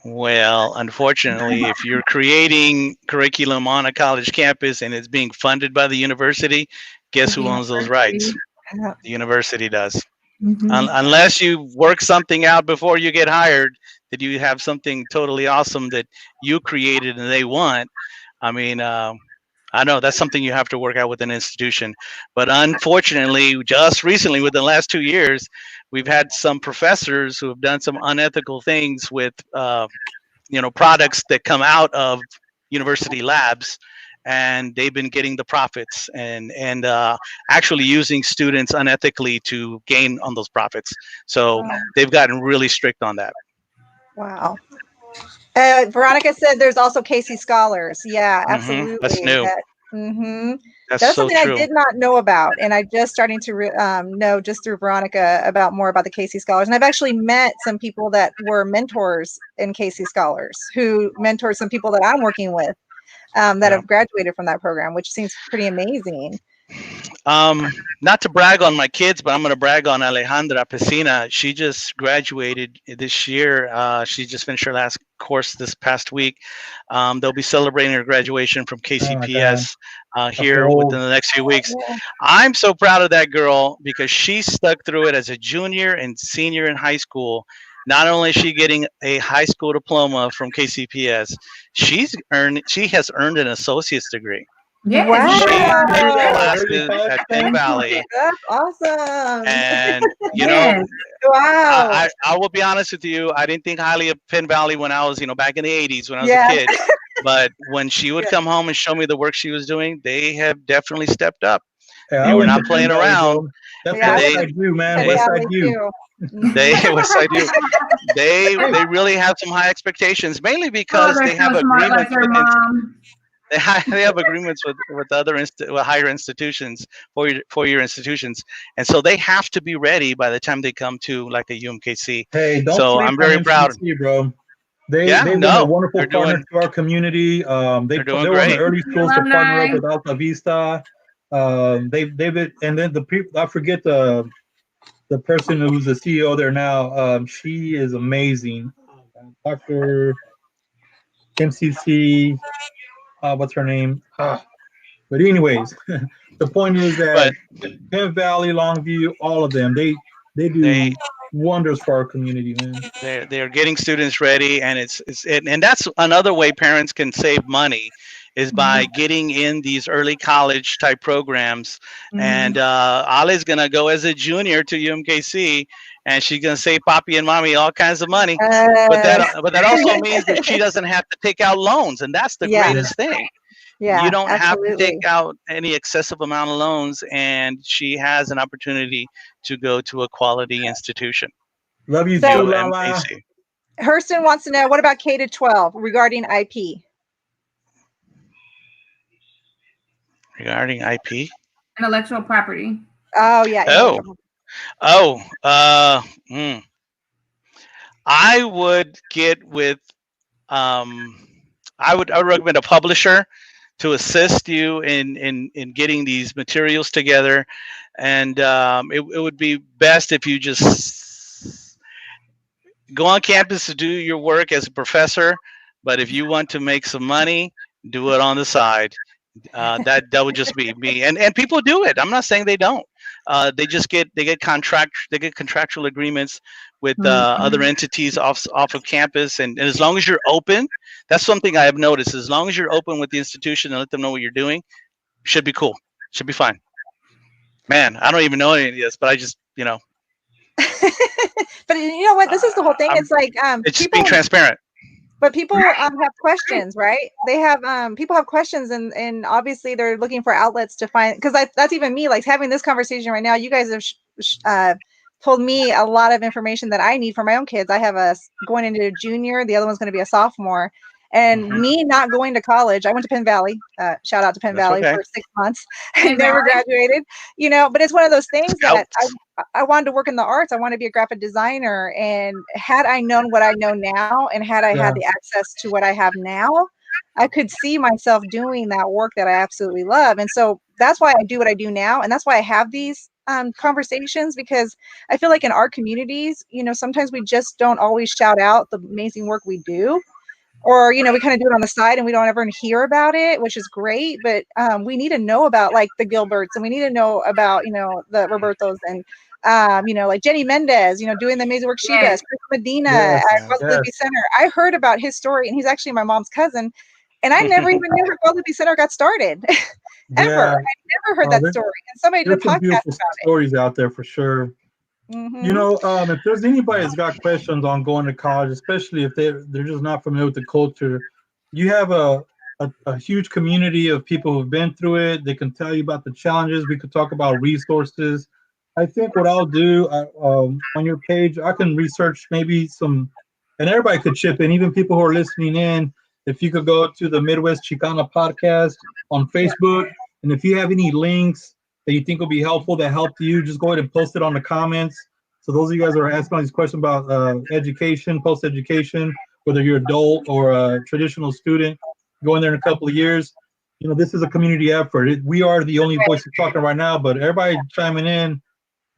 Well, unfortunately, if you're creating curriculum on a college campus and it's being funded by the university, guess who owns those rights? The university does. Unless you work something out before you get hired, that you have something totally awesome that you created and they want. I know that's something you have to work out with an institution. But unfortunately, just recently, within the last 2 years, we've had some professors who have done some unethical things with, products that come out of university labs, and they've been getting the profits and actually using students unethically to gain on those profits. So they've gotten really strict on that. Wow. Veronica said there's also Casey Scholars. Yeah, absolutely. That's new. That's so something true. I did not know about, and I just starting to know just through Veronica about more about the Casey Scholars. And I've actually met some people that were mentors in Casey Scholars who mentor some people that I'm working with that have graduated from that program, which seems pretty amazing. Not to brag on my kids, but I'm going to brag on Alejandra Pecina. She just graduated this year. She just finished her last course this past week. They'll be celebrating her graduation from KCPS here within the next few weeks. I'm so proud of that girl because she stuck through it as a junior and senior in high school. Not only is she getting a high school diploma from KCPS, she has earned an associate's degree. Yeah. Wow. She classes at Penn Valley. That's awesome. And you know, wow. I will be honest with you. I didn't think highly of Penn Valley when I was, back in the 80s when I was a kid. But when she would come home and show me the work she was doing, they have definitely stepped up. They were not playing around. That's what I do, man. Westside U. They really have some high expectations, mainly because they have agreements with other higher institutions, four-year institutions, and so they have to be ready by the time they come to like a UMKC. Hey, don't so I'm very proud, bro. They've been a wonderful partner to our community. They were one of the early schools to partner up with Alta Vista. They've been, and then the people, I forget the person who's the CEO there now. She is amazing. Dr. MCC. What's her name? But anyways, the point is that Penn Valley, Longview, all of them, they do wonders for our community, man. They're getting students ready, and and that's another way parents can save money is by getting in these early college type programs. And Ali's gonna go as a junior to UMKC, and she's gonna save Papi and Mommy all kinds of money. But that also means that she doesn't have to take out loans, and that's the greatest thing. Yeah, you don't have to take out any excessive amount of loans, and she has an opportunity to go to a quality institution. Love you, so, Lala. Hurston wants to know, what about K-12 regarding IP? Regarding IP? Intellectual property. Oh, yeah. I would get with, I would recommend a publisher to assist you in getting these materials together. And it would be best if you just go on campus to do your work as a professor. But if you want to make some money, do it on the side. That would just be me. And people do it. I'm not saying they don't. They get contractual agreements with other entities off of campus, and as long as you're open, that's something I have noticed. As long as you're open with the institution and let them know what you're doing, should be cool. Should be fine. Man, I don't even know any of this, but I just But you know what? This is the whole thing. It's like it's just being transparent. But people have questions, right? They have people have questions, and obviously they're looking for outlets to find, because that's even me, like having this conversation right now. You guys have told me a lot of information that I need for my own kids. I have a going into a junior, the other one's going to be a sophomore, and me not going to college. I went to Penn Valley. Shout out to Penn Valley for 6 months. I never graduated, but it's one of those things that I wanted to work in the arts. I want to be a graphic designer. And had I known what I know now, and had I had the access to what I have now, I could see myself doing that work that I absolutely love. And so that's why I do what I do now. And that's why I have these conversations, because I feel like in our communities, sometimes we just don't always shout out the amazing work we do. Or, we kind of do it on the side and we don't ever hear about it, which is great. But we need to know about like the Gilberts, and we need to know about, the Robertos, and, like Jenny Mendez, doing the amazing work she does. Chris Medina at Guadalupe Center. I heard about his story, and he's actually my mom's cousin. And I never even knew how Guadalupe Center got started. Ever. I never heard that story. And somebody did a podcast about stories out there for sure. If there's anybody that's got questions on going to college, especially if they're just not familiar with the culture, you have a a huge community of people who've been through it. They can tell you about the challenges. We could talk about resources. I think what I'll do on your page, I can research maybe some, and everybody could chip in, even people who are listening in. If you could go to the Midwest Chicana podcast on Facebook, and if you have any links that you think will be helpful that helped you, just go ahead and post it on the comments. So those of you guys who are asking all these questions about education, post-education, whether you're adult or a traditional student, go in there in a couple of years. You know, this is a community effort. We are the only voices talking right now, but everybody chiming in,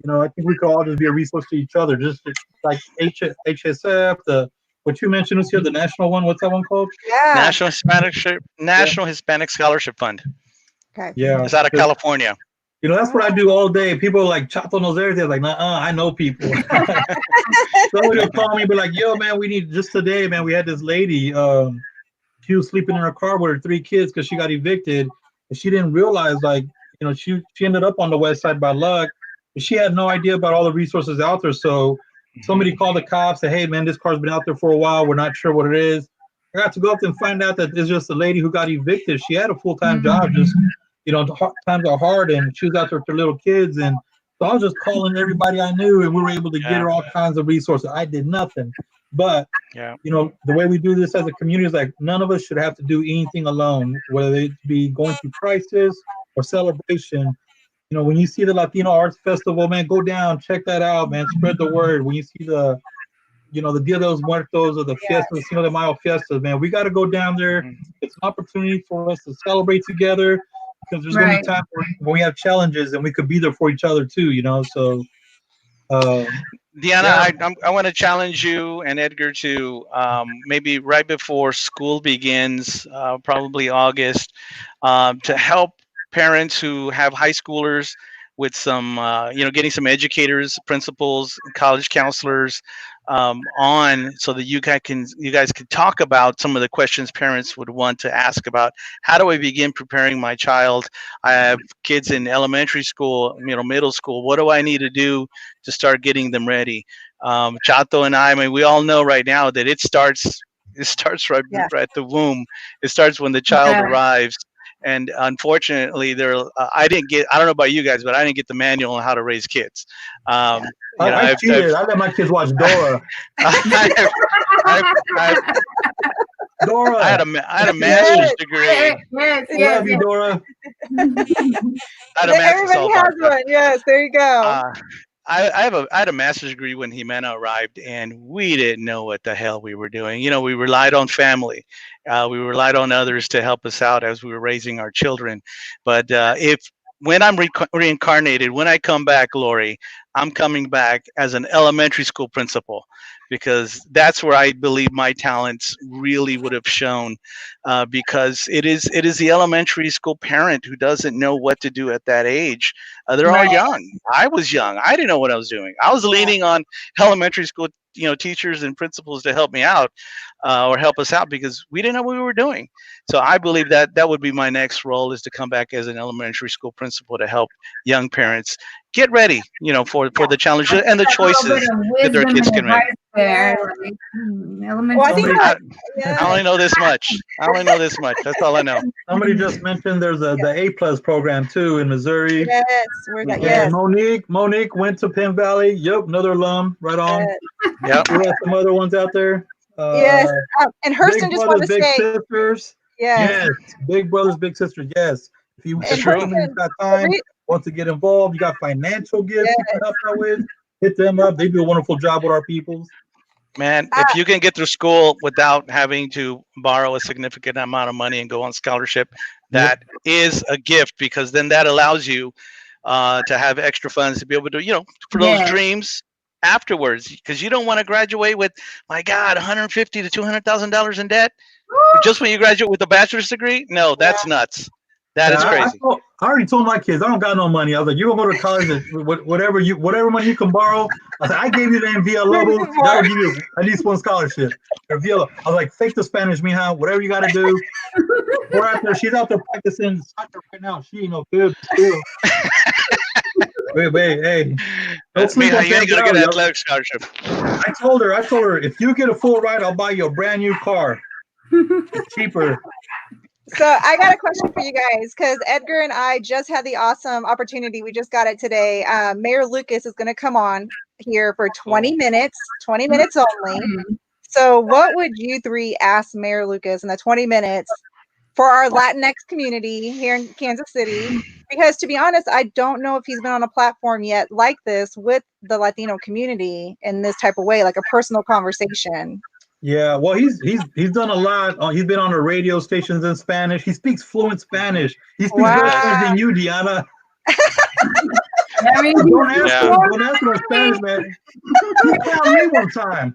you know, I think we could all just be a resource to each other. Just like HSF, what you mentioned was here, the national one. What's that one called? Yeah. National Hispanic Scholarship Fund. Okay. Yeah. It's out of California. You know, that's what I do all day. People are like, Chato knows everything. Like, I know people. Somebody will call me and be like, yo, man, we need, just today, man, we had this lady, she was sleeping in her car with her 3 kids because she got evicted. And she didn't realize, like, you know, she ended up on the west side by luck. But she had no idea about all the resources out there. So somebody called the cops, said, hey, man, this car's been out there for a while. We're not sure what it is. I got to go up and find out that it's just a lady who got evicted. She had a full-time job, just, you know, times are hard, and she was out there with her little kids. And so I was just calling everybody I knew, and we were able to get her all kinds of resources. I did nothing. But, you know, the way we do this as a community is like none of us should have to do anything alone, whether it be going through crisis or celebration. You know, when you see the Latino Arts Festival, man, go down, check that out, man. Spread the word. When you see the, you know, the Dia de los Muertos or the Fiestas, Cinco de Mayo Fiestas, man, we got to go down there. It's an opportunity for us to celebrate together, because there's going to be times when we have challenges and we could be there for each other too, you know. So, Deanna, I want to challenge you and Edgar to maybe right before school begins, probably August, to help parents who have high schoolers with some, you know, getting some educators, principals, college counselors on, so that you guys can talk about some of the questions parents would want to ask about. How do I begin preparing my child? I have kids in elementary school, you know, middle school. What do I need to do to start getting them ready? Chato and I mean, we all know right now that it starts right at the womb. It starts when the child arrives. And unfortunately, I don't know about you guys, but I didn't get the manual on how to raise kids. I cheated. I let my kids watch Dora. Dora. I had a master's degree. Love you, Dora. Everybody has one. Yes, there you go. I had a master's degree when Jimena arrived, and we didn't know what the hell we were doing. You know, we relied on family. We relied on others to help us out as we were raising our children. But when I'm reincarnated, when I come back, Lori, I'm coming back as an elementary school principal, because that's where I believe my talents really would have shown, because it is the elementary school parent who doesn't know what to do at that age. They're all young. I was young. I didn't know what I was doing. I was leaning on elementary school, you know, teachers and principals to help me out, or help us out, because we didn't know what we were doing. So I believe that would be my next role, is to come back as an elementary school principal to help young parents get ready, you know, for the challenges and the choices that their kids can make. I only know this much. That's all I know. Somebody just mentioned there's the A+ program too in Missouri. Yes, Monique went to Penn Valley. Yep, another alum. Right on. Yep. We have some other ones out there. And Hurston just wanted to say. Sisters. Yes. Big brothers, big sisters. Yes. If you got time, want to get involved, you got financial gifts you can help out with, hit them up. They do a wonderful job with our peoples. Man, if you can get through school without having to borrow a significant amount of money and go on scholarship, that is a gift, because then that allows you to have extra funds to be able to, you know, for those dreams afterwards, because you don't want to graduate with, my God, $150,000 to $200,000 in debt just when you graduate with a bachelor's degree. No, that's nuts. That is crazy. I already told my kids I don't got no money. I was like, you gonna go to college and whatever money you can borrow. I said, I gave you that in Villalobos. That'll give you at least one scholarship. Or Villa. I was like, fake the Spanish, mija. Whatever you got to do. We're out there. She's out there practicing soccer right now. She ain't no good. Still. Wait, hey. Don't sleep on you ain't gonna get an athletic scholarship. I told her, if you get a full ride, I'll buy you a brand new car. It's cheaper. So I got a question for you guys, because Edgar and I just had the awesome opportunity. We just got it today. Mayor Lucas is going to come on here for 20 minutes only. So what would you three ask Mayor Lucas in the 20 minutes for our Latinx community here in Kansas City? Because to be honest, I don't know if he's been on a platform yet like this with the Latino community in this type of way, like a personal conversation. Yeah, well, he's done a lot. He's been on the radio stations in Spanish. He speaks fluent Spanish. He speaks better Spanish than you, Deanna. I mean, don't ask him in Spanish, man. He found me one time.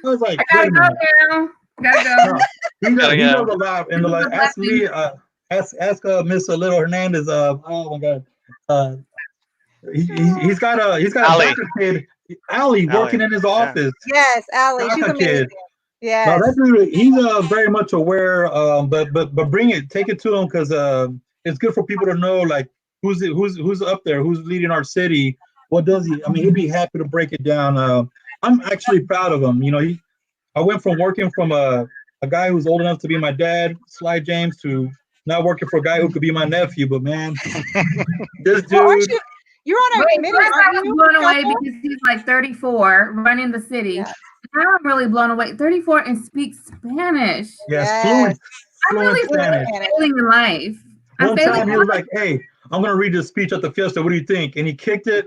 I was like, I gotta go now. Gotta go. No, he knows a lot. And like, ask Miss Little Hernandez. Oh my God. He's got a DACA kid, Allie, working in his office. Yes, Allie. She's amazing. Yeah. No, that's really, he's very much aware. But take it to him, because it's good for people to know, like, who's up there, who's leading our city, what does he? I mean, he'd be happy to break it down. I'm actually proud of him. You know, I went from working from a guy who's old enough to be my dad, Sly James, to now working for a guy who could be my nephew. But man, this dude. Well, you're on our committee, aren't you? I was blown away because he's like 34, running the city. Yeah. Now I'm really blown away. 34 and speaks Spanish. Yes, fluent Spanish. Failing in life. One time he was like, "Hey, I'm gonna read this speech at the Fiesta. What do you think?" And he kicked it.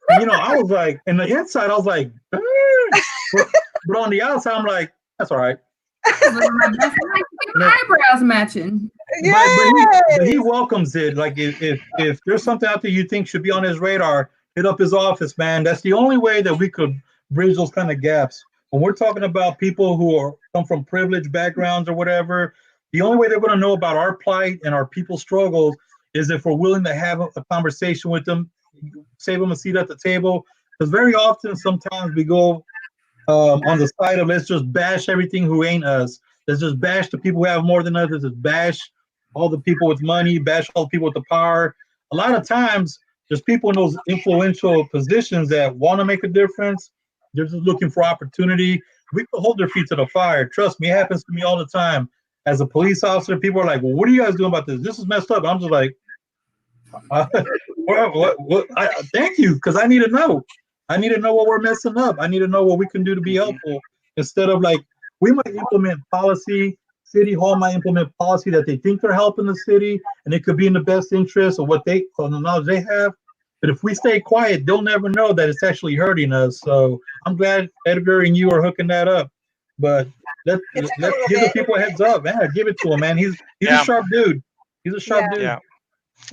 And, you know, I was like, in the inside, I was like, but on the outside, I'm like, that's all right. Eyebrows matching. But he welcomes it. Like, if there's something out there you think should be on his radar, hit up his office, man. That's the only way that we could bridge those kind of gaps. When we're talking about people who come from privileged backgrounds or whatever, the only way they're going to know about our plight and our people's struggles is if we're willing to have a conversation with them, save them a seat at the table. Because very often, sometimes we go on the side of, let's just bash everything who ain't us. Let's just bash the people who have more than us. Let's just bash all the people with money, bash all the people with the power. A lot of times, there's people in those influential positions that want to make a difference. They're just looking for opportunity. We can hold their feet to the fire. Trust me, it happens to me all the time. As a police officer, people are like, well, what are you guys doing about this? This is messed up. I'm just like, thank you, because I need to know. I need to know what we're messing up. I need to know what we can do to be helpful. Instead of like, we might implement policy, City Hall might implement policy that they think they're helping the city, and it could be in the best interest of the knowledge they have. But if we stay quiet, they'll never know that it's actually hurting us. So I'm glad Edgar and you are hooking that up. But let's give the people a heads up, man. Give it to him, man. He's a sharp dude. He's a sharp dude.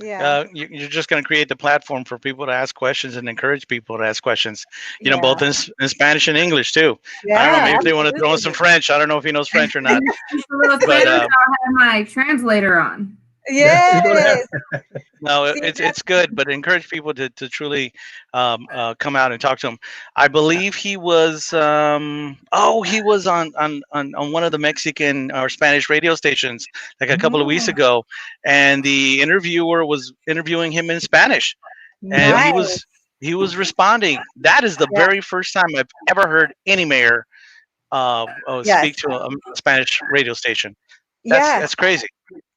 Yeah. You're just going to create the platform for people to ask questions and encourage people to ask questions, you know, both in Spanish and English too. I don't know, maybe if they want to throw in some French. I don't know if he knows French or not. But, I'll have my translator on. Yes. No, it's good, but encourage people to truly come out and talk to him. I believe he was on one of the Mexican or Spanish radio stations like a couple of weeks ago, and the interviewer was interviewing him in Spanish, and he was responding. That is the very first time I've ever heard any mayor speak to a Spanish radio station. That's crazy.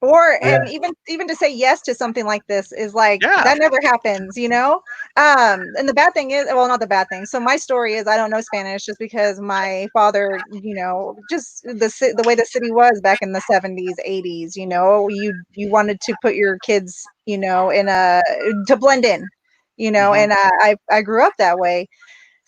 And even to say yes to something like this is like that never happens, you know. And the bad thing is, well, not the bad thing. So my story is I don't know Spanish just because my father, you know, just the way the city was back in the 70s, 80s. You know, you wanted to put your kids, you know, to blend in, you know, and I grew up that way.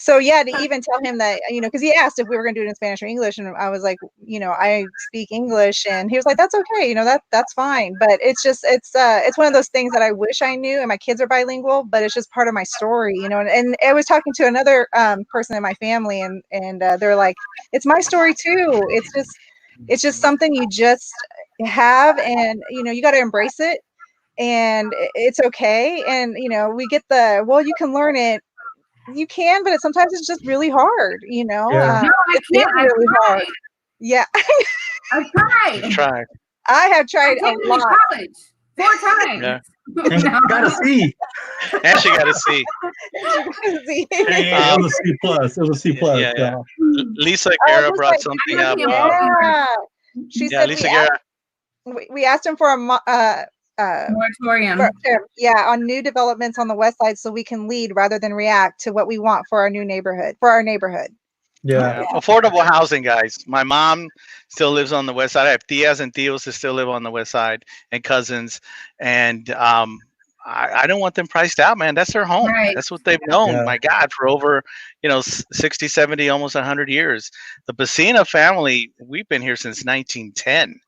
So yeah, to even tell him that, you know, because he asked if we were going to do it in Spanish or English, and I was like, you know, I speak English, and he was like, that's okay, you know, that's fine. But it's just it's one of those things that I wish I knew, and my kids are bilingual, but it's just part of my story, you know. And I was talking to another person in my family, and they're like, it's my story too. It's just something you just have, and you know, you got to embrace it, and it's okay. And you know, we get you can learn it. You can, but sometimes it's just really hard, you know. No, it's really hard. Yeah. I've tried. I have tried a lot. College 4 times. Yeah. And you gotta see. And she got to see. It was a C plus. It was a C plus. Yeah. Lisa Guerra brought something up. Yeah. She said Lisa Guerra. we asked him for a moratorium. On new developments on the west side, so we can lead rather than react to what we want for our new neighborhood, Yeah. Affordable housing, guys. My mom still lives on the west side. I have tias and tios that still live on the west side, and cousins, and I don't want them priced out, man. That's their home. Right. That's what they've known, my God, for over 60, 70, almost 100 years. The Pecina family, we've been here since 1910.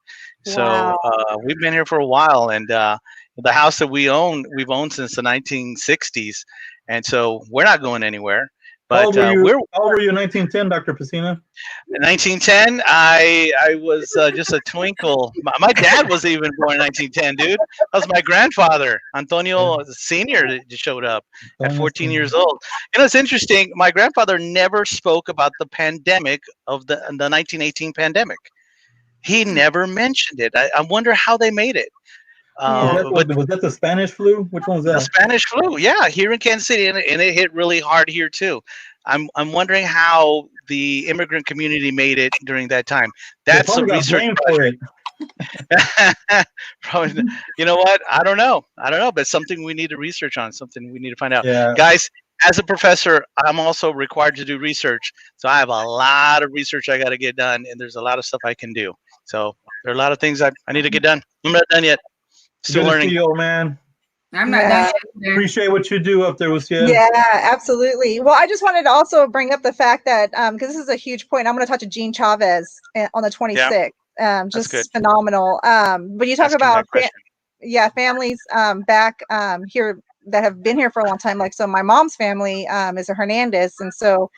So we've been here for a while, and the house that we've owned since the 1960s, and so we're not going anywhere. But how old were you in 1910, Dr. Pecina? In 1910, I was just a twinkle. My dad was even born in 1910, dude. That was my grandfather, Antonio Sr., that just showed up at 14 years old. It's interesting. My grandfather never spoke about the pandemic of the 1918 pandemic. He never mentioned it. I wonder how they made it. Was that the Spanish flu? Which one was that? The Spanish flu, yeah, here in Kansas City, and it hit really hard here too. I'm wondering how the immigrant community made it during that time. That's a research question. Probably, you know what? I don't know, but something we need to research on, something we need to find out. Guys, as a professor, I'm also required to do research, so I have a lot of research I got to get done, and there's a lot of stuff I can do. So there are a lot of things I need to get done. I'm not done yet. Still learning. Good to see you, old man. I'm not done yet. Appreciate what you do up there, Uzziel. Yeah, absolutely. Well, I just wanted to also bring up the fact that because this is a huge point, I'm going to talk to Jean Chavez on the 26th. Just phenomenal. But you talk about families back here that have been here for a long time. Like, so my mom's family is a Hernandez, and so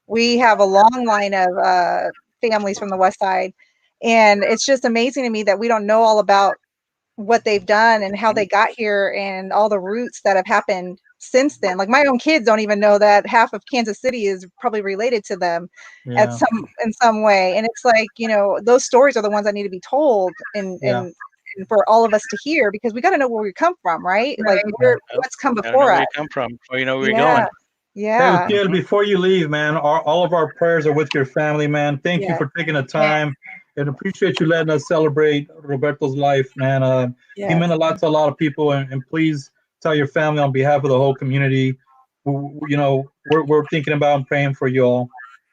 we have a long line of families from the west side, and it's just amazing to me that we don't know all about what they've done and how they got here and all the roots that have happened since then. Like, my own kids don't even know that half of Kansas City is probably related to them in some way. And it's like, those stories are the ones that need to be told and for all of us to hear, because we got to know where we come from, right? Like, what's come before us. Where you come from, or where you're going. Yeah. Hey, Uzziel, before you leave, man, all of our prayers are with your family, man. Thank you for taking the time. And appreciate you letting us celebrate Roberto's life, man. He meant a lot to a lot of people, and please tell your family on behalf of the whole community. We're thinking about and praying for you all.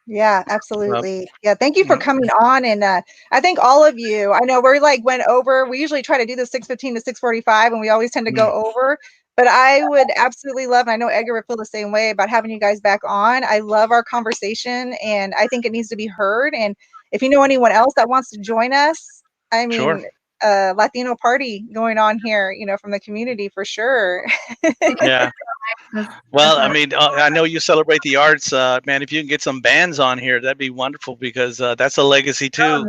Yeah, absolutely. Yeah, thank you for coming on, and I think all of you. I know we're went over. We usually try to do this 6:15 to 6:45, and we always tend to go over. But I would absolutely love, and I know Edgar would feel the same way about having you guys back on. I love our conversation, and I think it needs to be heard. And if you know anyone else that wants to join us, I mean, Latino party going on here, from the community for sure. Yeah. Well, I mean, I know you celebrate the arts, man. If you can get some bands on here, that'd be wonderful, because that's a legacy too.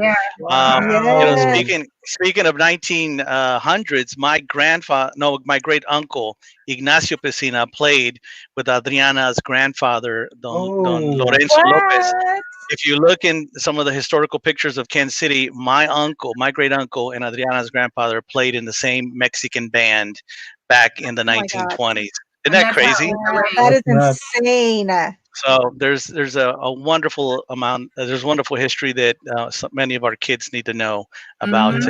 Speaking of 1900s, my great uncle Ignacio Pecina played with Adriana's grandfather, Don Lorenzo Lopez. If you look in some of the historical pictures of Kansas City, my great uncle, and Adriana's grandfather played in the same Mexican band back in the 1920s. Isn't that crazy? That is insane. So there's a wonderful amount. There's wonderful history that many of our kids need to know about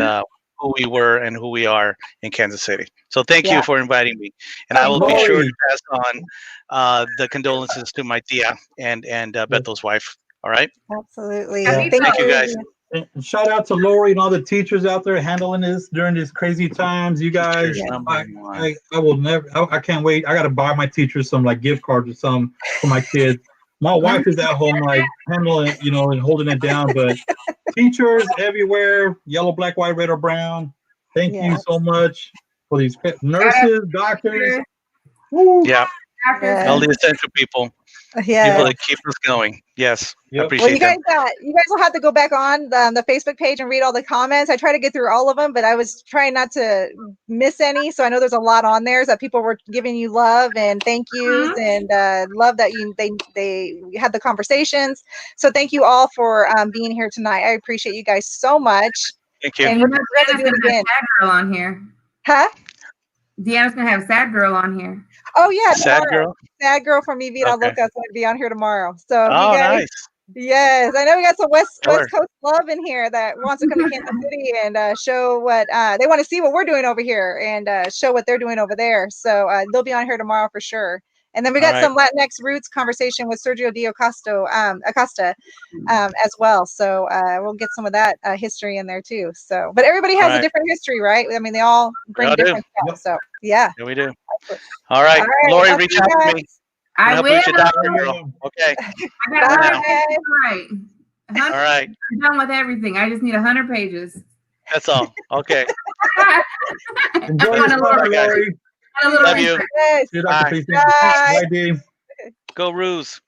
who we were and who we are in Kansas City. So thank you for inviting me, and I will be sure to pass on the condolences to my tia and Beto's wife. All right. Absolutely. Thank you, guys. And shout out to Lori and all the teachers out there handling this during these crazy times. You guys, I will never. I can't wait. I got to buy my teachers some gift cards or something for my kids. My wife is at home handling, and holding it down. But teachers everywhere, yellow, black, white, red, or brown. Thank you so much for these nurses, doctors. Woo. Yeah. All the essential people. People that keep us going. Yes. I appreciate you guys will have to go back on the Facebook page and read all the comments. I try to get through all of them, but I was trying not to miss any. So I know there's a lot on there that people were giving you love and thank yous and love that they had the conversations. So thank you all for being here tonight. I appreciate you guys so much. Thank you. And we're going to do it again. Sad girl on here. Huh? Deanna's going to have sad girl on here. Oh yeah, Sad girl. Sad girl from Mi Vida Loca is going to be on here tomorrow. So nice. Yes, I know we got some West Coast love in here that wants to come to Kansas City and show what they want to see what we're doing over here and show what they're doing over there. So they'll be on here tomorrow for sure. And then we got some Latinx roots conversation with Sergio Acosta as well. So we'll get some of that history in there too. So, but everybody has a different history, right? I mean, they all bring different stuff. So yeah, we do. All right, Lori, reach out to me. I will. Okay. I got right. All right. I'm done with everything. I just need 100 pages. That's all. Okay. Enjoy your summer, Lori. Love you. Yes. Bye. Bye, Dave. Go Ruse.